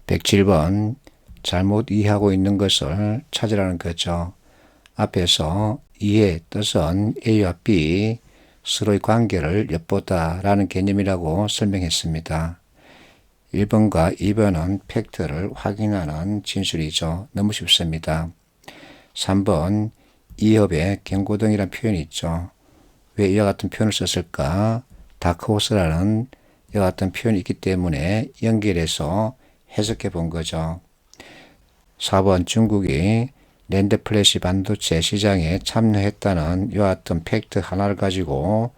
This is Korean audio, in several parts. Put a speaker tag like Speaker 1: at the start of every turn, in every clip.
Speaker 1: 107번 잘못 이해하고 있는 것을 찾으라는 거죠. 앞에서 이해의 뜻은 A와 B 서로의 관계를 엿보다 라는 개념이라고 설명했습니다. 1번과 2번은 팩트를 확인하는 진술이죠. 너무 쉽습니다. 3번 이협에 경고등이라는 표현이 있죠. 왜 이와 같은 표현을 썼을까? 다크호스라는 이와 같은 표현이 있기 때문에 연결해서 해석해 본 거죠. 4번 중국이 낸드 플래시 반도체 시장에 참여했다는 이와 같은 팩트 하나를 가지고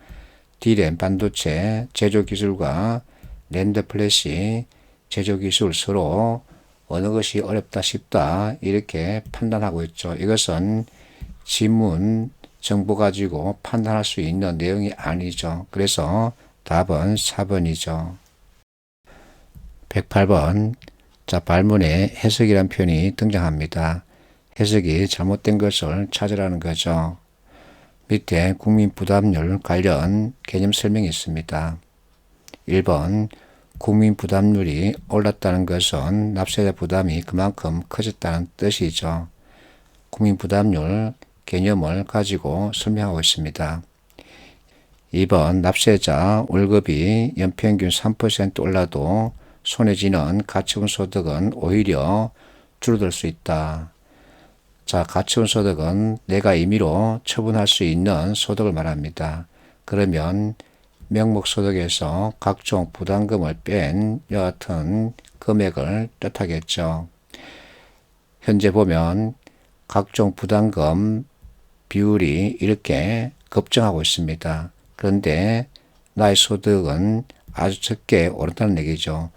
Speaker 1: D램 반도체 제조 기술과 낸드 플래시 제조 기술 서로 어느 것이 어렵다 쉽다 이렇게 판단하고 있죠. 이것은 지문 정보 가지고 판단할 수 있는 내용이 아니죠. 그래서 답은 4번이죠. 108번 자, 발문에 해석이란 표현이 등장합니다. 해석이 잘못된 것을 찾으라는 거죠. 밑에 국민 부담률 관련 개념 설명이 있습니다. 1번 국민 부담률이 올랐다는 것은 납세자 부담이 그만큼 커졌다는 뜻이죠. 국민 부담률 개념을 가지고 설명하고 있습니다. 2번 납세자 월급이 연평균 3% 올라도 손에 쥐는 가처분 소득은 오히려 줄어들 수 있다. 자, 가처분 소득은 내가 임의로 처분할 수 있는 소득을 말합니다. 그러면 명목소득에서 각종 부담금을 뺀 이와 같은 금액을 뜻하겠죠. 현재 보면 각종 부담금 비율이 이렇게 급증하고 있습니다. 그런데 나의 소득은 아주 적게 오른다는 얘기죠.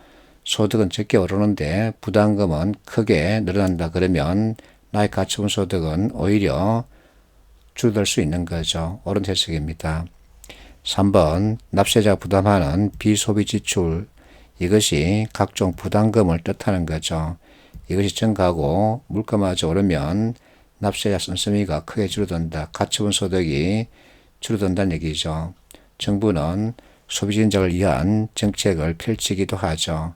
Speaker 1: 소득은 적게 오르는데 부담금은 크게 늘어난다 그러면 나의 가처분 소득은 오히려 줄어들 수 있는 거죠. 옳은 해석입니다. 3번 납세자가 부담하는 비소비 지출 이것이 각종 부담금을 뜻하는 거죠. 이것이 증가하고 물가마저 오르면 납세자 씀씀이가 크게 줄어든다. 가처분 소득이 줄어든다는 얘기죠. 정부는 소비 진작을 위한 정책을 펼치기도 하죠.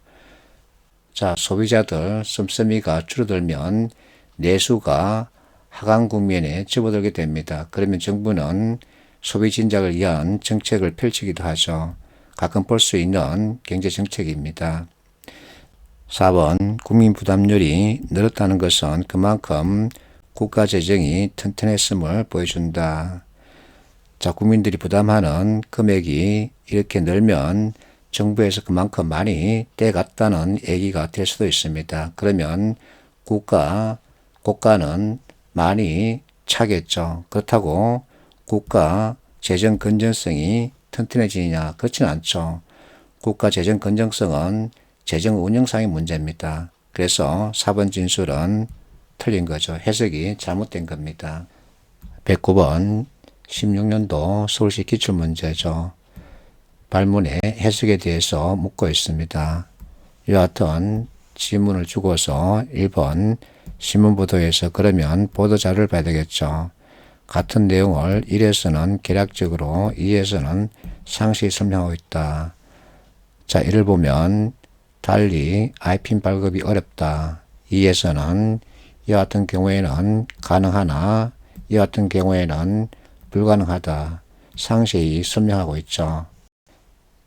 Speaker 1: 자, 소비자들 씀씀이가 줄어들면 내수가 하강 국면에 접어들게 됩니다. 그러면 정부는 소비 진작을 위한 정책을 펼치기도 하죠. 가끔 볼 수 있는 경제 정책입니다. 4번 국민 부담률이 늘었다는 것은 그만큼 국가 재정이 튼튼했음을 보여준다. 자, 국민들이 부담하는 금액이 이렇게 늘면 정부에서 그만큼 많이 떼갔다는 얘기가 될 수도 있습니다. 그러면 국가는 많이 차겠죠. 그렇다고 국가 재정 건전성이 튼튼해지느냐? 그렇지는 않죠. 국가 재정 건전성은 재정 운영상의 문제입니다. 그래서 4번 진술은 틀린 거죠. 해석이 잘못된 겁니다. 109번 16년도 서울시 기출문제죠. 발문의 해석에 대해서 묻고 있습니다. 이와 같은 지문을 주고서 1번 신문보도에서 그러면 보도자료를 봐야 되겠죠. 같은 내용을 1에서는 개략적으로 2에서는 상세히 설명하고 있다. 자, 이를 보면 달리 IPN 발급이 어렵다. 2에서는 이와 같은 경우에는 가능하나 이와 같은 경우에는 불가능하다. 상세히 설명하고 있죠.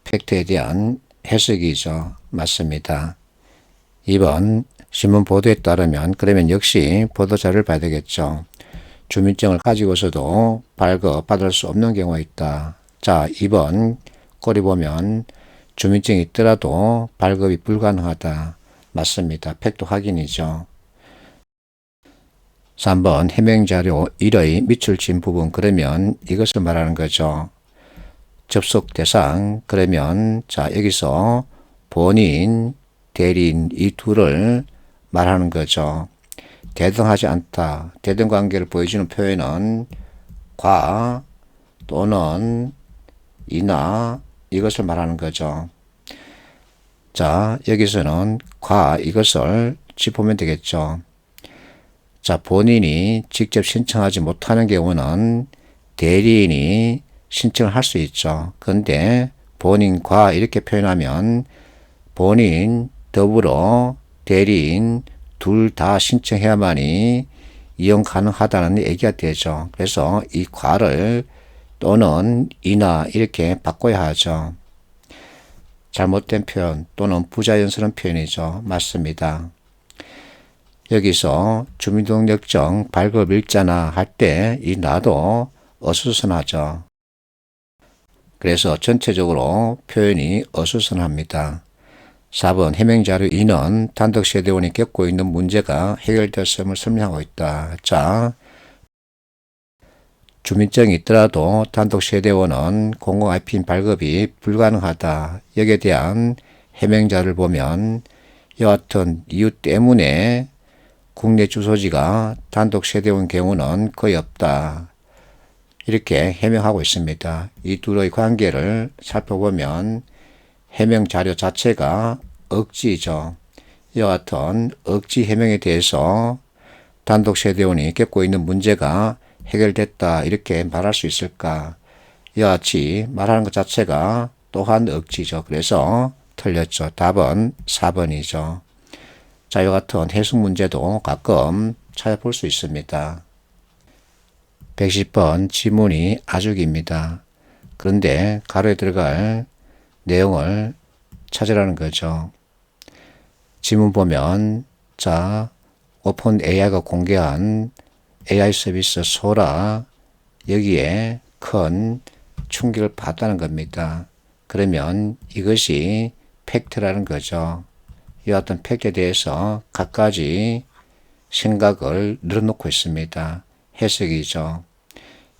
Speaker 1: 팩트에 대한 해석이죠. 맞습니다. 2번 신문 보도에 따르면 그러면 역시 보도자료를 봐야 되겠죠. 주민증을 가지고서도 발급받을 수 없는 경우가 있다. 자, 2번 꼬리 보면 주민증이 있더라도 발급이 불가능하다. 맞습니다. 팩트 확인이죠. 3번 해명자료 1의 밑줄 친 부분 그러면 이것을 말하는 거죠. 접속 대상 그러면 자 여기서 본인, 대리인 이 둘을 말하는 거죠. 대등하지 않다. 대등관계를 보여주는 표현은 과 또는 이나 이것을 말하는 거죠. 자 여기서는 과 이것을 짚으면 되겠죠. 자 본인이 직접 신청하지 못하는 경우는 대리인이 신청을 할 수 있죠. 그런데 본인과 이렇게 표현하면 본인 더불어 대리인 둘 다 신청해야만이 이용 가능하다는 얘기가 되죠. 그래서 이 과를 또는 이나 이렇게 바꿔야 하죠. 잘못된 표현 또는 부자연스러운 표현이죠. 맞습니다. 여기서 주민등록증 발급 일자나 할 때 이 나도 어수선하죠. 그래서 전체적으로 표현이 어수선합니다. 4번 해명자료 2는 단독세대원이 겪고 있는 문제가 해결되었음을 설명하고 있다. 자, 주민증이 있더라도 단독세대원은 공공-IP인 발급이 불가능하다. 여기에 대한 해명자를 보면 이와 같은 이유 때문에 국내 주소지가 단독세대원 경우는 거의 없다. 이렇게 해명하고 있습니다. 이 둘의 관계를 살펴보면 해명 자료 자체가 억지죠. 이와 같은 억지 해명에 대해서 단독세대원이 겪고 있는 문제가 해결됐다 이렇게 말할 수 있을까? 이와 같이 말하는 것 자체가 또한 억지죠. 그래서 틀렸죠. 답은 4번이죠. 자, 이와 같은 해석 문제도 가끔 찾아볼 수 있습니다. 110번 지문이 아주 깁니다. 그런데 가로에 들어갈 내용을 찾으라는 거죠. 지문 보면 자, 오픈 AI가 공개한 AI 서비스 소라 여기에 큰 충격을 받았다는 겁니다. 그러면 이것이 팩트라는 거죠. 이 어떤 팩트에 대해서 갖가지 생각을 늘어놓고 있습니다. 해석이죠.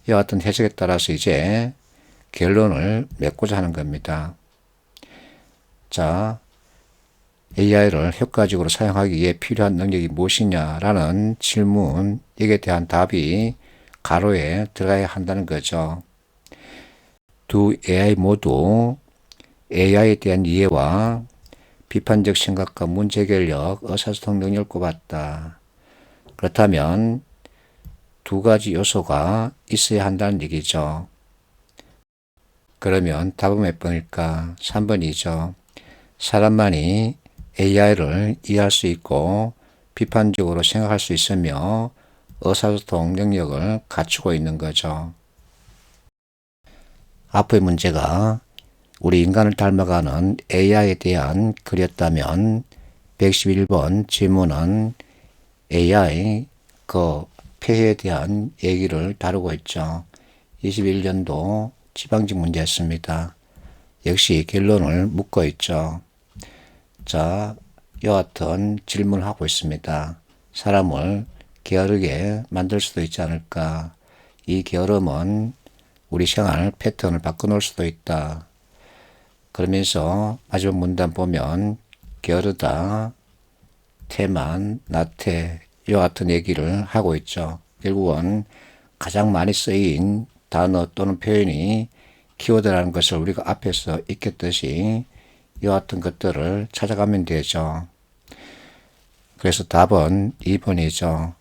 Speaker 1: 이 어떤 해석에 따라서 이제 결론을 맺고자 하는 겁니다. 자, AI를 효과적으로 사용하기 위해 필요한 능력이 무엇이냐라는 질문, 이에 대한 답이 가로에 들어가야 한다는 거죠. 두 AI 모두 AI에 대한 이해와 비판적 생각과 문제 해결력, 의사소통 능력을 꼽았다. 그렇다면 두 가지 요소가 있어야 한다는 얘기죠. 그러면 답은 몇 번일까? 3번이죠. 사람만이 AI를 이해할 수 있고 비판적으로 생각할 수 있으며 의사소통 능력을 갖추고 있는 거죠. 앞의 문제가 우리 인간을 닮아가는 AI에 대한 글이었다면 111번 질문은 AI 그 폐해에 대한 얘기를 다루고 있죠. 21년도 지방직 문제였습니다. 역시 결론을 묻고 있죠. 자, 이와 같은 질문을 하고 있습니다. 사람을 게으르게 만들 수도 있지 않을까? 이 게으름은 우리 생활 패턴을 바꿔놓을 수도 있다. 그러면서 마지막 문단 보면 게으르다, 태만, 나태 이와 같은 얘기를 하고 있죠. 결국은 가장 많이 쓰인 단어 또는 표현이 키워드라는 것을 우리가 앞에서 익혔듯이 이와 같은 것들을 찾아가면 되죠. 그래서 답은 2번이죠.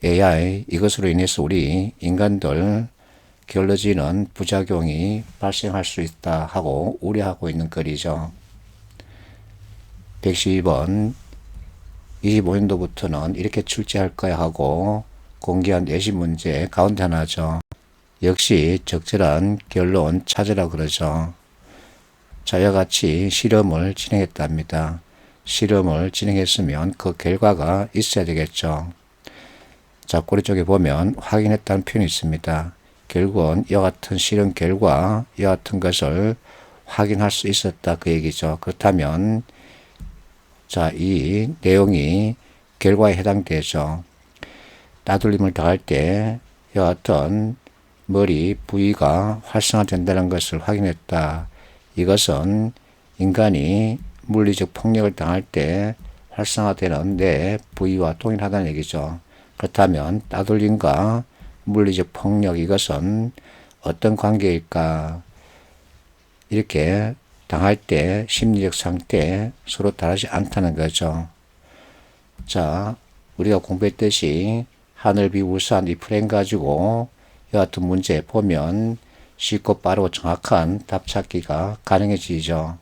Speaker 1: AI, 이것으로 인해서 우리 인간들 게을러지는 부작용이 발생할 수 있다 하고 우려하고 있는 글이죠. 112번 25년도부터는 이렇게 출제할 거야 하고 공개한 예시 문제 가운데 하나죠. 역시 적절한 결론 찾으라 그러죠. 자, 이와 같이 실험을 진행했답니다. 실험을 진행했으면 그 결과가 있어야 되겠죠. 자, 꼬리 쪽에 보면 확인했다는 표현이 있습니다. 결국은 이와 같은 실험 결과, 이와 같은 것을 확인할 수 있었다 그 얘기죠. 그렇다면 자, 이 내용이 결과에 해당되죠. 따돌림을 당할 때 이와 같은 머리 부위가 활성화된다는 것을 확인했다. 이것은 인간이 물리적 폭력을 당할 때 활성화되는 뇌 부위와 동일하다는 얘기죠. 그렇다면 따돌림과 물리적 폭력 이것은 어떤 관계일까? 이렇게 당할 때 심리적 상태 서로 다르지 않다는 거죠. 자, 우리가 공부했듯이 하늘, 비, 우산 이 프레임 가지고 이와 같은 문제 보면 쉽고 빠르고 정확한 답 찾기가 가능해지죠.